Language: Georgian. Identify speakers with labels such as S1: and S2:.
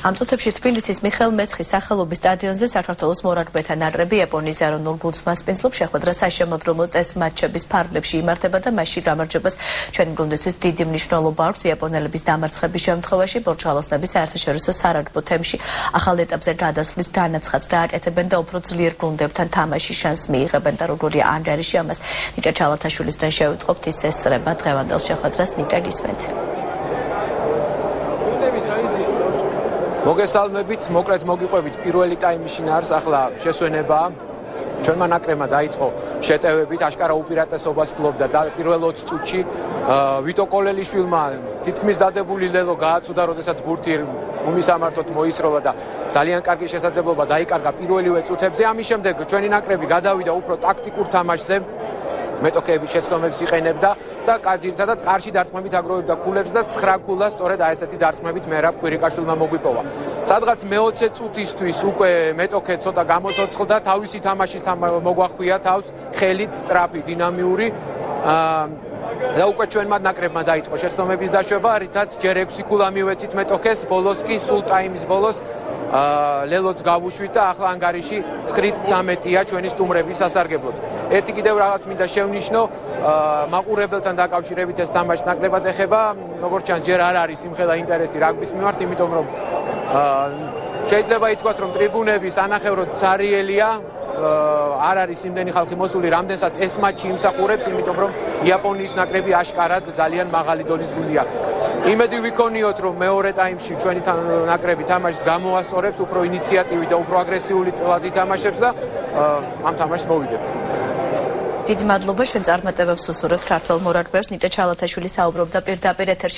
S1: Am წუთებში თბილისის მიხეილ მესხის სახელობის სტადიონზე საქართველოს მორაგბეთა ნაკრები იაპონიის ეროვნულ გუნდს მასპინძლობს შეხვედრა საშემოდგომო ტესტ მატჩების ფარგლებში იმართება და მასში გამარჯვებას ჩვენი გუნდისთვის დიდი მნიშვნელობა აქვს იაპონელების დამარცხების შემთხვევაში პორტუგალოსების საერთაშორისო სარაგბო თემში ახალ ეტაპზე გადასვლის განაცხადს დააკეთებენ და უფრო ძლიერ გუნდებთან თამაშის შანსს მიიღებენ და როგორია ანგარიში ამას ნიკა ჩალათაშვილისგან შევიტყობთ ის ესწრება დღევანდელ შეხვედრას ნიკა გისმენთ.
S2: მოგესალმებით, მოკლედ მოგიყვებით პირველი ტაიმის შინაარს, ახლა შესვენება ჩვენმა ნაკრებმა დაიწყო შეტევებით, აშკარა უპირატესობას ფლობდა და პირველ 20 წუთში ვიტო კოლელიშვილმა თითქმის დადებული ლელო გააცუდა, როდესაც ბურთი უმისამართოდ მოისროლა და ძალიან კარგი შესაძლებლობა დაიკარგა პირველივე წუთებზე. ამის შემდეგ ჩვენი ნაკრები გადავიდა უფრო ტაქტიკურ თამაშზე. მეტოქეების შეცდომებს იყენებდა და ძირითადად კარში დარტყმებით აგროვებდა ქულებს და 9 ქულა სწორედ ესეთი დარტყმებით მერაბ კვირიკაშვილმა მოგვიპოვა. სადღაც მე-20 წუთისთვის უკვე მეტოქე ცოტა გამოცოცხლდა, თავისი თამაშის მოგვახვია თავს, ხელით სწრაფი, დინამიური და უკვე ჩვენმა ნაკრებმა დაიწყო შეცდომების დაშვება, რითაც ჯერ 6 ქულა მივეცით მეტოქეს, ბოლოს კი სულ ტაიმის ბოლოს ლელოც გავუშვით და ახლა ანგარიში 9-13-ია ჩვენი სტუმრების სასარგებლოდ. ერთი კიდევ რაღაც მინდა შევნიშნო, მაყურებელთან დაკავშირებით ეს თამაში ნაკლებად ეხება, როგორც ჩანს, ჯერ არ არის იმხელა ინტერესი რაგბის მიმართ, იმიტომ რომ შეიძლება ითქვას, რომ ტრიბუნების ანახევროდ ცარიელია, არ არის იმდენი ხალხი მოსული, რამდენსაც ეს მატჩი იმსახურებს, იმიტომ რომ იაპონიის ნაკრები აშკარად ძალიან მაღალი დონის გუნდია. იმედი ვიქონიოთ, რომ მეორე ტაიმში ჩვენი ნაკრები თამაშს გამოასწორებს, უფრო ინიციატივით და უფრო აგრესიული ითამაშებს და ამ თამაშს მოვიდებთ.
S1: დიდი მადლობა, ჩვენ წარმატებებს უსურვებთ ქართველ მორაგბეებს. ნიკა ჩალათაშვილი საუბრობდა პირდაპირ ეთერში.